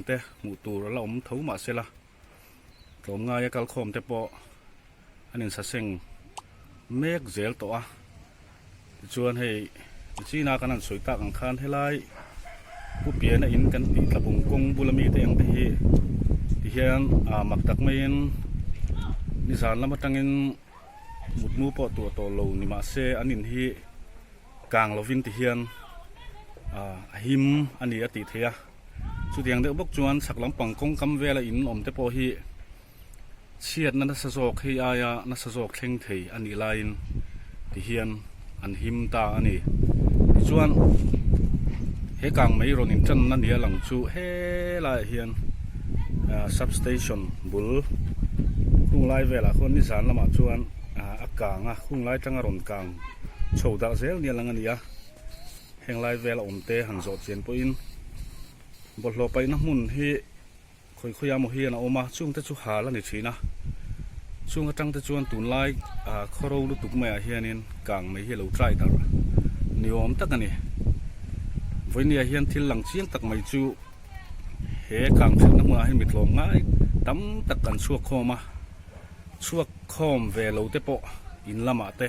เตะหมู่ตูเราอมทุ่มาเสียละผมง่ายกัลคอมเตปออันนี้สังเมกเจลตัวชวนให้จีน่ากันนั้นสวยตากังคันให้ไล่ผู้เปลี่ยนอินกันติดระบุงกงบุลมีเตียงที่เฮียนมักตักไม่ยินนิสานละมาตั้งอินมุดมูปอตัวโตโลนิมาเซอันนี้ที่กลางเราวินที่เฮียนหิมอันนี้อติเทียสุดอย่างเด็กบกจวนสักลำปังกงคำเวลาอินอมเตปอฮีเชียดนัสโซกให้อายานัสโซกเข่งเทยอันนี้ไลน์ที่เฮียนอันหิมตาอันนี้จวนเฮกังไม่รอนินจันนั่นเดียหลังจูเฮลายเฮียนsubstation บุลคุ้งไล่เวลาคนนิสานละมาจวนอากางคุ้งไล่จังอรอนกางโชว์ดาเซลเนี่ยหลังอันนี้แห่งไล่เวลาอมเตหันโจเจียนปุอินบทลไปน้ำมุนที่คุยยามเฮียนะโอมาช่วงเตจุหาละนิชีนะช่วงกระจังเตจวนตุนไล่ขอรู้ตุกไม่เฮียนินกางไม่เฮียเราใจตานิยมตักนี่วันนี้เฮียนที่หลังเชียงตักไม่จูเฮกางเสียน้ำมือให้มิดลมง่ายตั้มตักกันชั่วคอมาชั่วคอมเวลูเตปออินละมาเต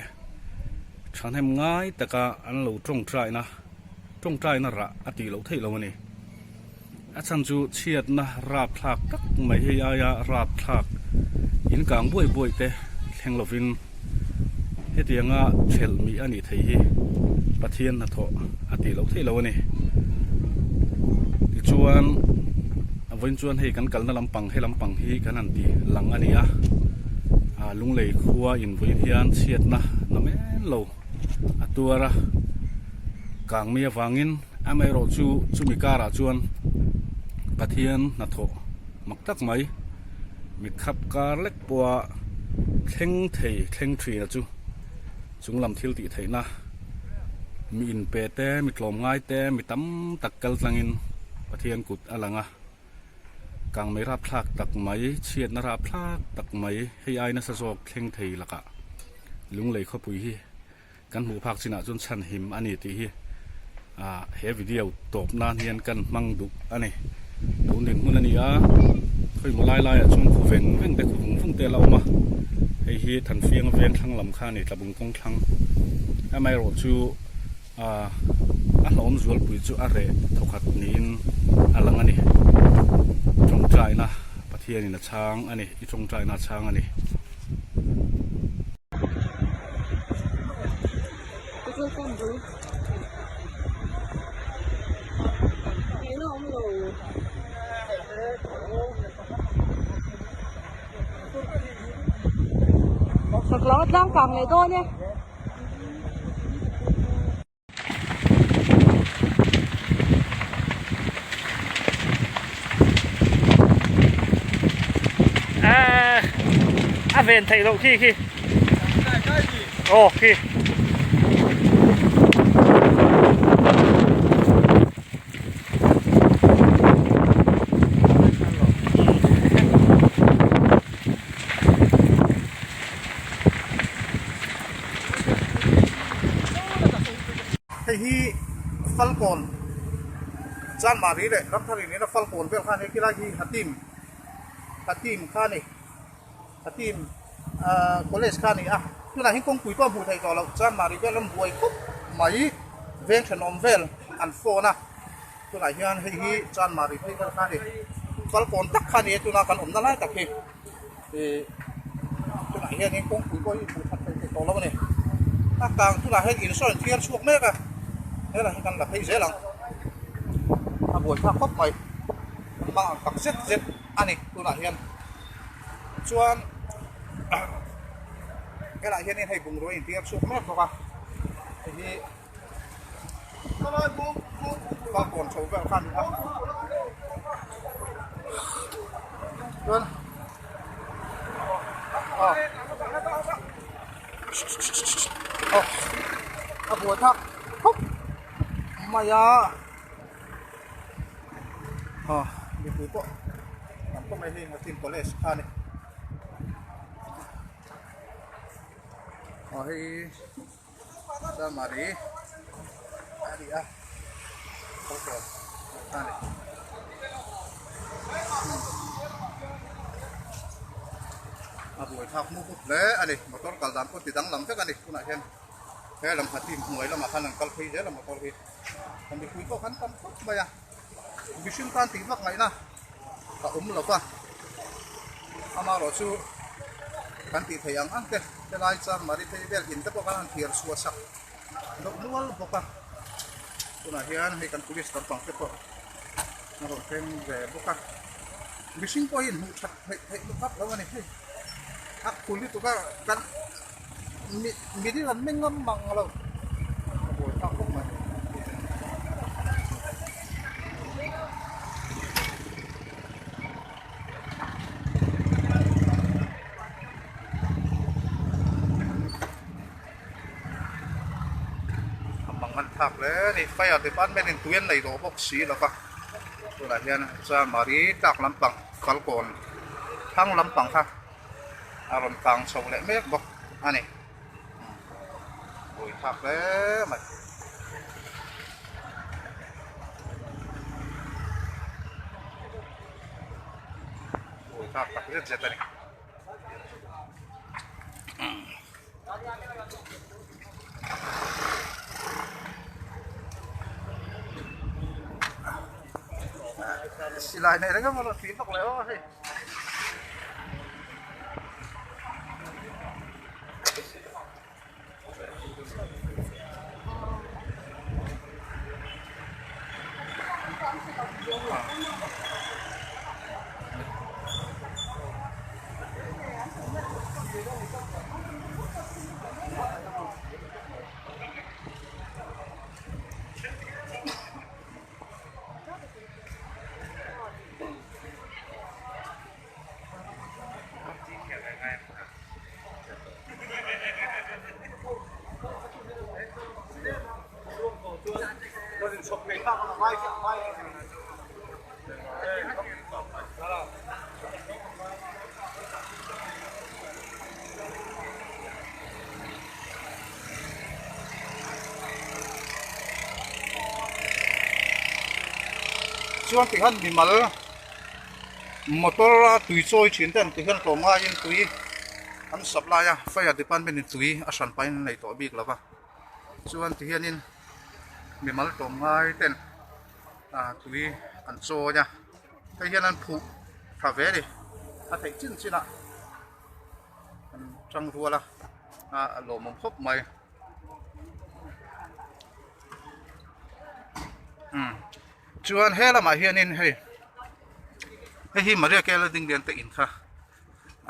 ฉันให้ง่ายแต่ก็อันเราตรงใจนะตรงใจน่ะระอติเราเท่เราเนี่ยอาจารย์จูเชียดนะราบพลักตักไม่ให้อายาราบพลักอินกลางบ่อยเตะแข่งลวินเฮตียงเชลมีอันนี้เทียปะเทียนนะทออติเราเท่เราเนี่ยจวนวันจวนให้กันนั่นลำปังให้ลำปังให้กันนั่นตีหลังอันนี้ลุงเลยครัวอินวิเฮียนเชียดนะน้ำแม่เราตัวละกลางเมียฟังอินไม่รู้จูมีการจวนปะเทียนนัทโมักตักไหมมีขับการเล็กปัวเข่งเทยเข่งทรีนะจุงลำทิลติเทยนะมีอินเปเต้มีกลมง่ายเต้มีตั้มตักกลสังอินปะเทียนกุดอะไรงะกลางไม่รับพลากตักไหมเชียดนรับพลากตักไหมให้ไอ้นัสโซกเข่งเทยละกะลุงเลยเขาปุยฮีกันหูพักสินะจนชันหิมอันนี้ตีฮีเฮวิดีโอตบนานเฮียนกันมังดุอันนี้ดูหนึ่งมันนี่เคยมาไล่ช่วงขู่เว่งแต่ขู่ฟุ้งเตะเรามาให้เฮียทันเฟียงเวียนทั้งลำข้านี่ตะบุงกงทั้งไม่รู้จูอันล้อมจวลปุยจูอะไรทุกขัดนินอะไรงั้นนี่จงใจนะประเทศนี่นะช้างอันนี้จงใจนะช้างอันนี้Sạc lót đang cầm này thôi nhé. Về thầy đâu khi ồ khi hi falcon jan mari le ram thari ni na falcon vel khan kila hi hatim khani hatim college khani tu na hi kong pui pa bu thai ko lo jan mari vel lam buai khup mai veng thanom vel an fo na tu na hian hi jan mari vel khani falcon tak khani tu na kan om na lai tak hi tu na hian ni kong pui ko hi bu thai ko lo ne ta kang tu na hian in so thiar chuak mek thế là căn là thấy dễ lắm buổi pha khóc mày mà cặp rất anh này tôi lại hiền chuan cái lại hiền nên hay cùng đôi tiền xuống mét không à thì con còn xấu vẹo khăn nữa luôn buổi pha khóc Maya, di pupo, nampak may hatim college kani. Hi, sa mari, ari oke, kani. buổi tháp mua cục lẽ anh đi motor cả đám có tí đắng lắm chắc anh đi cũng lại hen thế làm hạt tim người làm mà khăn làm cal phi thế làm motor phi còn đi quý có khăn tâm tốt bây giờ bị xuyên tan tí mắc này na cả là qua ama rồi chú kan ti thầy ang ang te lai chan mari thei bel in te po kan thiar suwa sak no nual boka tuna hian hei kan police tar pang te po na ro teng ve boka missing point hu that hei boka lawan ni hei ak puli to ka kan mi di ran mengam mang lo bo ta ko ma thạc lẽ thì phải ở bên bên tuyến này đó bốc xí là phải tôi là hiện ra mà đi tạc lắm bằng khal còn thang lắm bằng thang làm bằng sầu lẽ mét bốc anh này rồi thạc lẽ mà rồi thạc rất dễ này silai này nó có phím bọc léo thế chuan ti han bimal motor tui choi chin ten ti han tloma in tui an supply a fire department in tui a san pain nei to bik lova chuan ti hianin bimal tlomngai ten tui an cho nya te hian an phu tha ve đi a thei chin china an chang ruala a lo mom khop mai chuan hela ma hianin hei hi maria kela ding den te in kha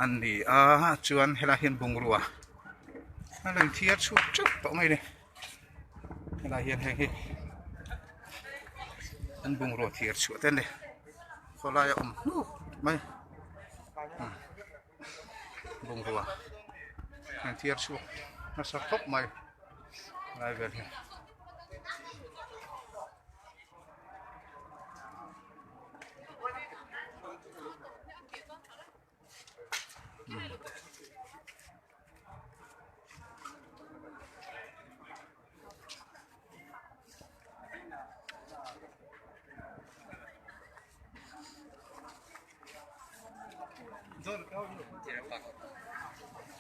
an ni a chuan hela hian bungrua a leng thiar chu chup to mai ni hela hian hei an bungro thiar chu ten ni kholai nu mai bungrua an thiar chu na sa khop mai lai vel hi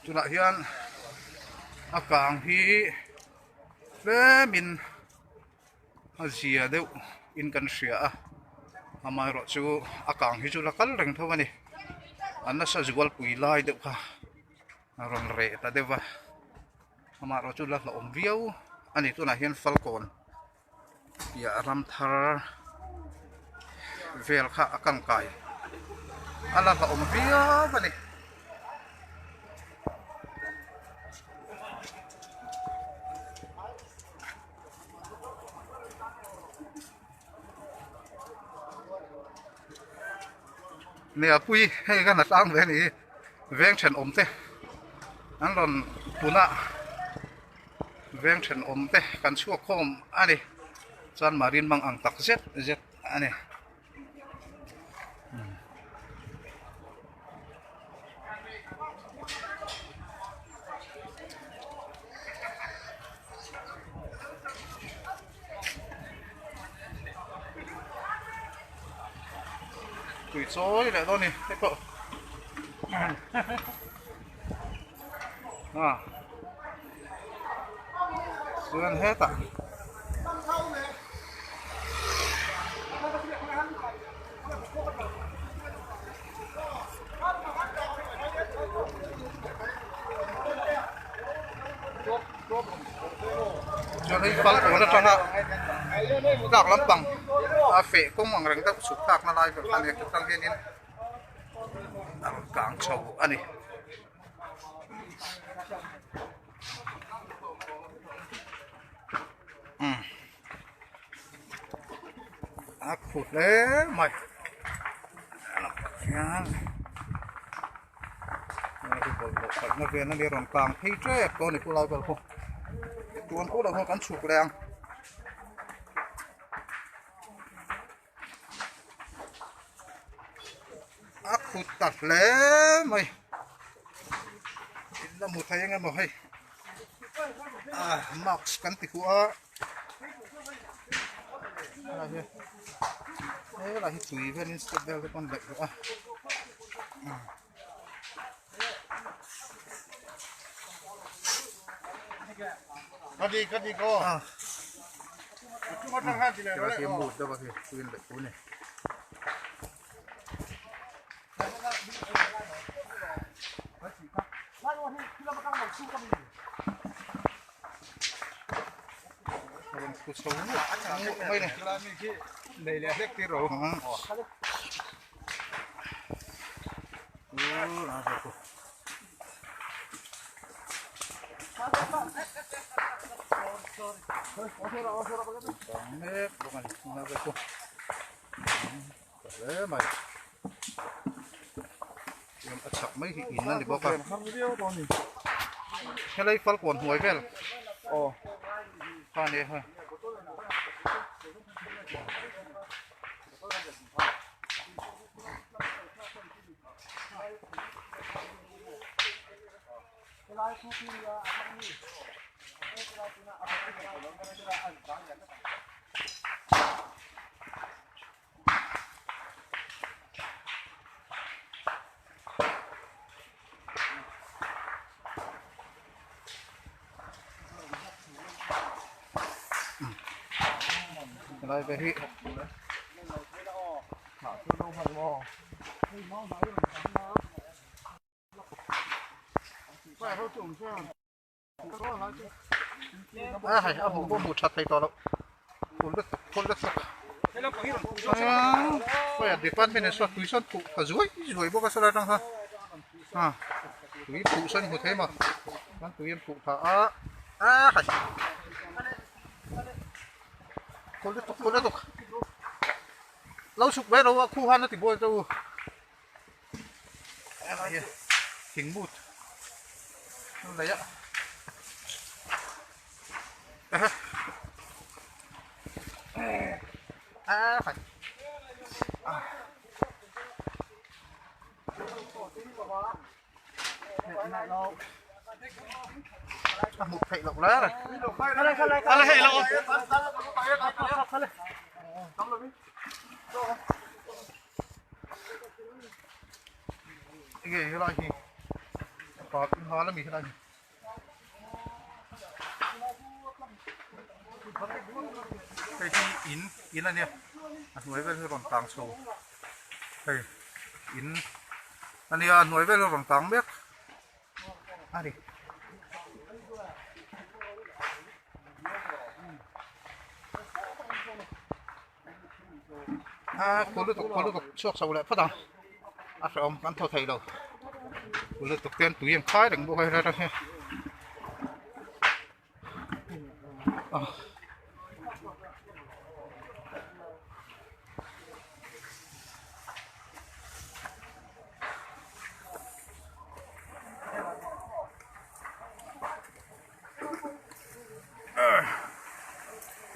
tuna hian a kang hi le min a zia deuh in kan hria a amai ro chu a kang hi chu la kal reng tho ani anna sa zual pui lai deuh kha ron re ta dewa ama ro chu la om viau ani tuna hian falcon ya ram thar vel kha akan kai ala ka om viau ani nè pui hay cái là tăng về này ven chân ôm thế anh còn puna ven chân ôm thế cần chua khom anh đi chan marin mang ang tak zet zet anh đi tùy chối lại thôi nè thế cậu ส่วนเฮตอ่ะจนให้ฟังผมนะตอนนั้นดอกลำปังอาเฟะก็มองเรื่องตั้งสุกตากนาลายแบบนี้ตั้งเย็นนี้กลางเช้าอันนี้ขุดเลยไม่ยังนี่คือบอกนักเรียนนักเรียนรองกลางที่เจ็บตัวนี้พวกเราก็พวกตัวพวกเรากันฉุกแรงขุดตัดเลยไม่แล้วหมดไทยยังไงบอกให้มักกันติดหัวอะไรเนี่ยอะไรที่ตุยเพื่อนนี่สเตเบลก็มันเด็กอ่ะก็ดีก็ทุกคนทั้งห้าทีเลยเราเตรียมบูดด้วยป่ะพี่ปืนแบบปืนเนี่ยกูสูงไม่เนี่ยเลยเล็กที่เราไม่หินนั่นดิบอกกันแค่ไรฟัลกวนหวยแค่โอ้ข้านี้ฮะอะไรไปที่เอาผมก็หมุดชัดไปต่อแล้วคนละสักไปเด็กปั้นเป็นสัตว์ตุยสันตุกจุยบอกกันสักตั้งฮะตุยตุสันหัวเทมมันตุยตุกผ้าคนละตกเราสุกไว้เราคู่หันแล้วติดบัวเจ้าอะไรหิงบูดอะไรอะไปหมุดไข่หลอกแล้วอะไรให้เราเกี่ยอะไรที่ปอดหัวแล้วมีอะไรไอ้ที่อินอะไรเนี่ยหน่วยเป็นรองต่างโซ่ไอ้อินอันนี้หน่วยเป็นรองต่างเบี้ยอะไรคนรู้ตกช่วงเสาร์เลยพ่อตาสมกันเท่าไทยเราคนรู้ตกเตียนตุยยังคล้ายถึงบุกอะไรได้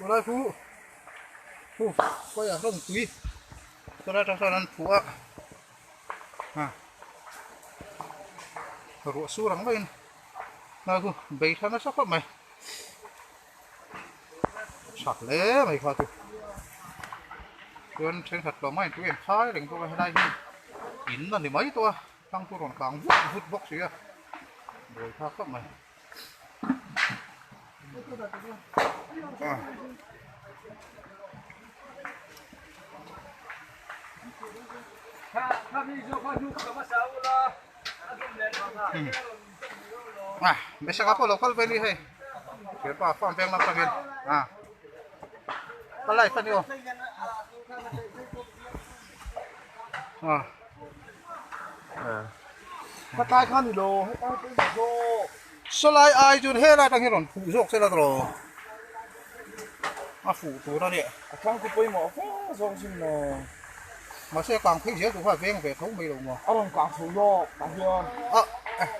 อะไรผู้ก็อยากต้องตุยตอนนั้นผัวรัวสู้หลังไปนะกูเบย์ท่านสักคนไหมสักเล่ไหมครับtuเชิงขัดดอกไม้ตัวเองท้ายถึงตัวไปได้ที่หินนั่นนี่ไหมตัวตั้งตัวรองกลางวุดบกเสีย Rồi thác cấp mày. Bisa apa lokal beli he? Kita apa yang nak beli? Palai kan yo. Bắt tay khăn thì đồ, hết tay cái đồ. Số lại ai chun hết lại đang hiện phụ dục sẽ là đồ. Phụ tú đó nè. Không có bơi mỏ phá xong xin nè. Mà sẽ càng thích dễ cũng phải về thấu mấy đồng mà. Còn càng số do, càng hiền.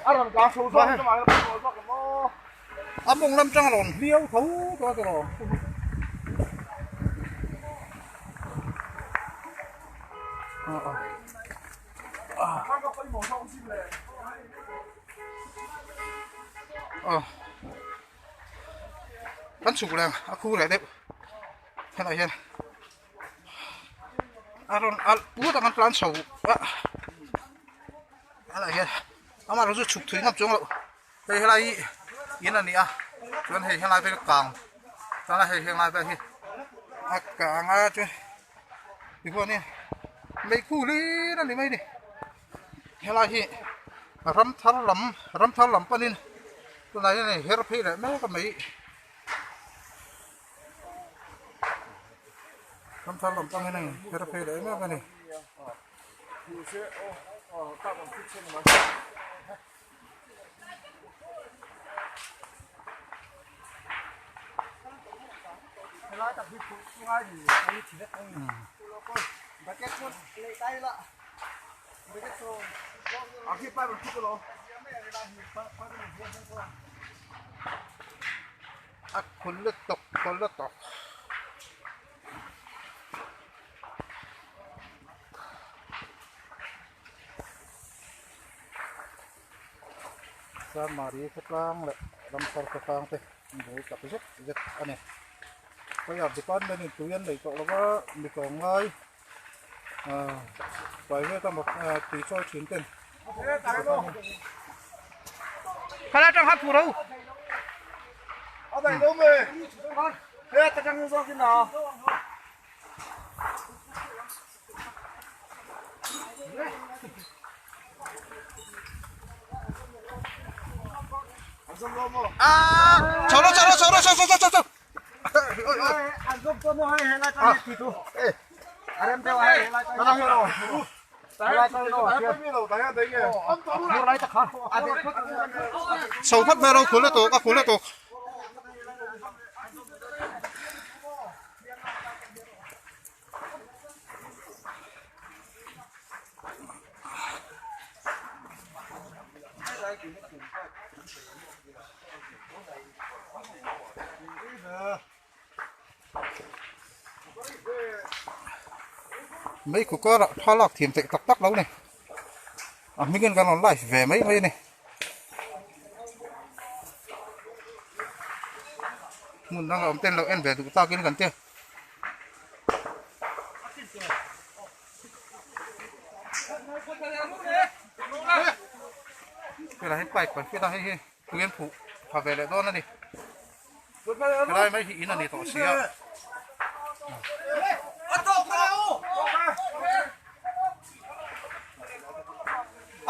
Còn càng số do cho mày nó có cái nó. Mùng 500 lon liêu thấu cho rồi. Không có bơi mỏ xong xin nè. Bắn sụp lên, khu này đẹp. Thế này hen. Bố ta ăn plan sầu. Thế này hen. Mà nó chụp thủy ngập xuống lộ. Đây là yên là nè. Chuyện hay hiện lại về càng. Đó là hiện lại về càng chuyện. Đi qua nè. Mấy khu lý nó đi mấy đi. Hiện lại hiện. Rắm thar lắm pa nín. Tụi này hết phê đấy mấy cái mấy. Rắm thar lắm pa này hết phê đấy mấy cái này. Kulit tok. Sa mari ketlang le ramsar ketlang teh. Ngoi ka pesek jet ane. Kaya di kon ben tuyen le ko lo mi ko ngai. Vậy với ta một tí cho chuyến tiền. Khai ra trong hát phù đâu? Ở đây đâu mày? Thế ta chẳng do cái nào? Cháu đâu. Ăn cơm con nó hay là cho thịt thôi. Em theo hay là cho nó rồi. Sầu thấp về đâu cuốn lên tổ. Mấy của có thoa lọc thiềm tệ tắc đâu này. Mấy cái nó lại về mấy này. Muốn đang làm tên là em về tụi tao cái gần tiêu. Cái này hết bạch còn cái này tụi em phụ phải về lại đó nó đi. Cái này mấy hỉ nó đi tỏ xí ạ.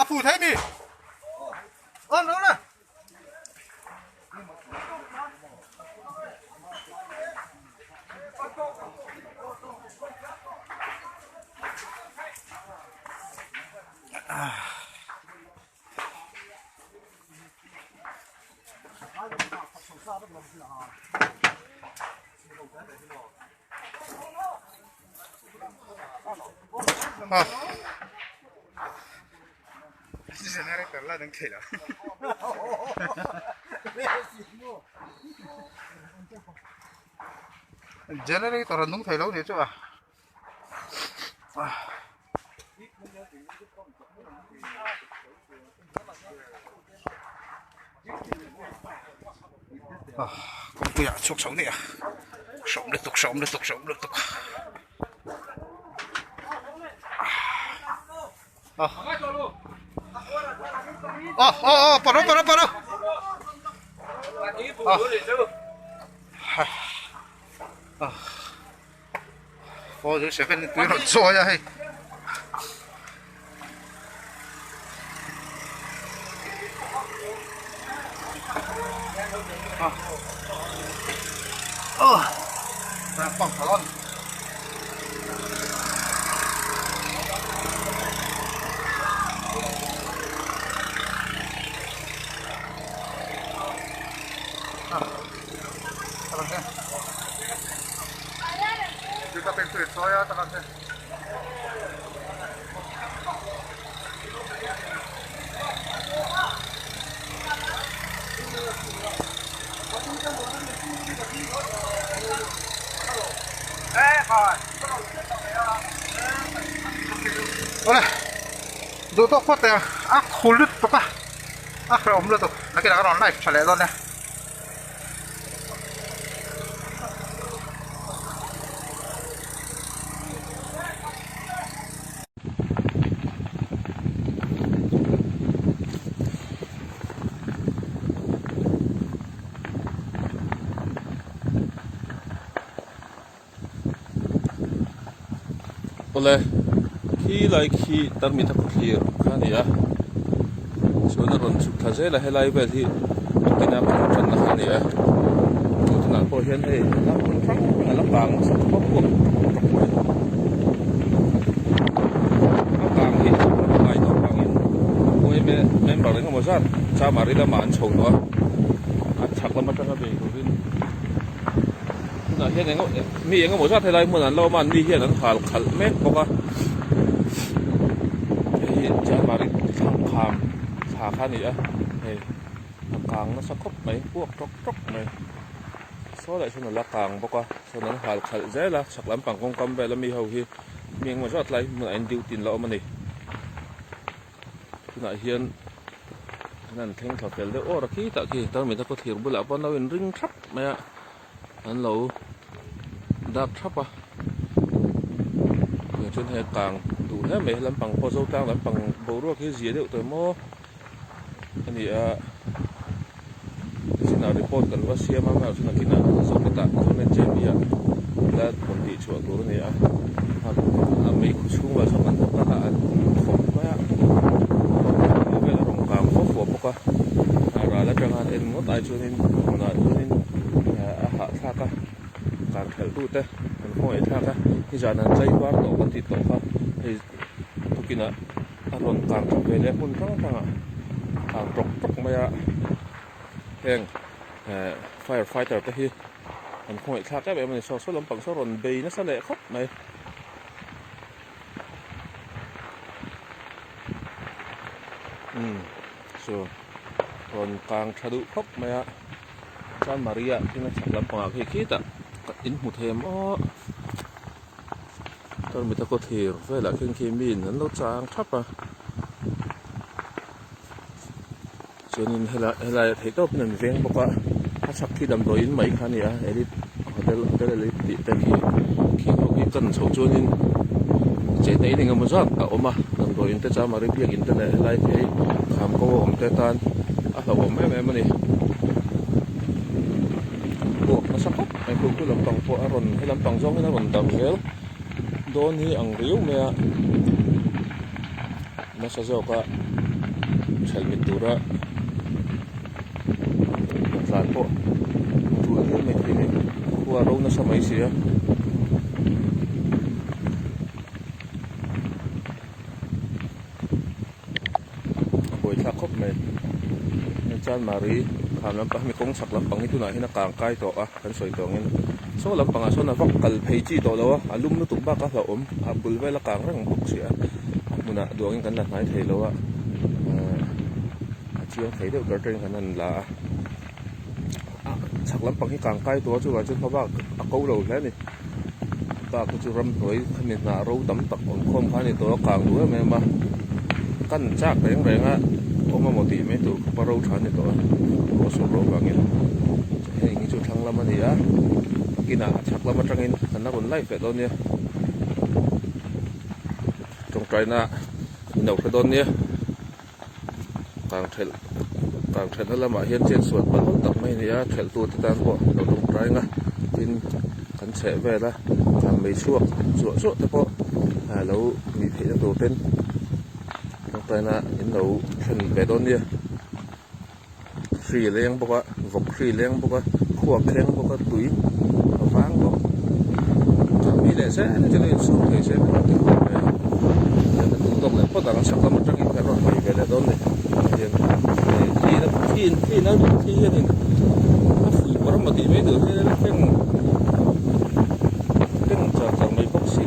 Phụ thấy mi. Nữa nè. Generator là đang kể là. Generator là đúng thầy lâu thế chứ à? Công ty à, cuộc sống này à? Sống liên tục. Paro. Phô chứ sẽ phải tuyến nó trôi ra hay. Đang bằng thở lon. Kita pintu itu ya teman-teman. Oleh, dulu kok teh, kulit apa? Kalau om lu tuh, lagi nak online, cale don ya. Oleh khi lại khitar mi thắc thiir khani ya so na ron chuk tha zela helai vel hi kina ba than na khani ya tu na ko hian hei na kun thang na la pang sa ko ko pang hi ngai to pang in oi me member ng mo san cha mari la man chou no an chak la ma tanga be ko rin na hian ngo mi ngo mo sa helai mun an lo man mi hian an khal mek ko ka cha mari kham thả khá nữa này càng nó sẽ khóc mấy buộc tróc này số lại cho nó là càng bao qua cho nó hal khal dễ là sạc lắm bằng công cam về là mi hầu hi miếng mà rót lại mà anh điêu tiền lỗ mà này cái này hiền nên thèn thọ phèn đấy ô là khi tại khi tao mình ta có thiệt bữa lạ bao nhiêu ring thấp mày anh lẩu đạp thấp à trên hè càng đủ hết mấy làm bằng bao dâu tang làm bằng bầu ruột cái gì đấy tôi mua anh thì xin nào report cần vào xem mà xin nào khi nào xong cái tạm cho nên chơi bây giờ đã còn bị chuột rồi này mấy khu chung vào xong mình ta đã phỏng quá cái là đồng càng phốt phốt bốc à rồi là chẳng hạn em ngót ai cho nên hạ thác á càng theo tu thế mình không ấy thác á thì giờ là dây quá tổ vẫn thịt tổ quá thì tôi kia là còn càng trở về để phun trắng à càng trọc mày à hèn firefighter cái hi mình không phải khác cái bé mình so số lắm bằng số rồn bì nó sẽ lệ khóc mày so còn càng thà đủ khóc mày à San Maria thì nó chẳng lắm bằng cái khí ta in một thêm ó tôi mình ta có thể với là cái min nó trang thấp à cho nên hay là thấy tốt nên ven bọc á chắc khi đầm đồi in mấy khán này edit hotel lấy đi tại khi nó cái cần sầu cho nên chế đấy thì ngầm rất à ôm à đầm đồi in tới mà cái việc internet hay là cái khám câu ôm tới tan là ôm em này bộ nó sắc anh cũng cứ làm bằng bộ aron hay làm bằng giống nó còn đầm ghé đón hi ăn riếu mẹ nó sẽ giàu cả chạy mít tủ ra sản bộ chuột như mình thì mình qua đâu nó sẽ mấy xí á buổi thác khóc này San Maria khám lắm bằng mình cũng sặc lắm bằng itu này nó càng cay to à kan soi to ngin so lắm bằng so na vak kal phei chi to lo alum nó tụng ba ka lo bul ve la càng rang buk sia muna duang kan la nai thei lo a chia thei được cái trên kan là sặc lắm bằng cái càng cay to chu là chu ba câu đầu thế này ba cái chu ram thoi kan na ro tắm tak on khom khan ni to càng đuôi mà kan chak reng reng á mà một tí mấy tụ có râu chán thì tôi có số râu vàng in hình như chỗ thằng làm gì á kia nào chắc là mà thằng in nó còn lấy phải đâu nhé trong trái na nấu cái đâu nhé càng thel là mà hiện trên suốt bắn tập mấy này thel tua thì tan bộ đầu đông trái ngà tin cắn sẽ về là làm mấy chuột chuột thế bộ lâu bị thấy đầu tên đông trái na in đầu thel về đón đi free leng bộ vọc free leng bộ khuya khen bộ túi vang bộ bị lệ sẽ cho nên số thì sẽ có thể tụ tập lại có tăng sản phẩm trong cái rồi về là đón này khi nó phủ quá mà thì mới được cái chẳng mấy bốc xì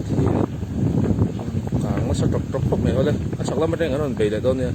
thì càng nó sẽ trọc trọc này thôi đấy chắc lắm mới đang ở đây về là đón này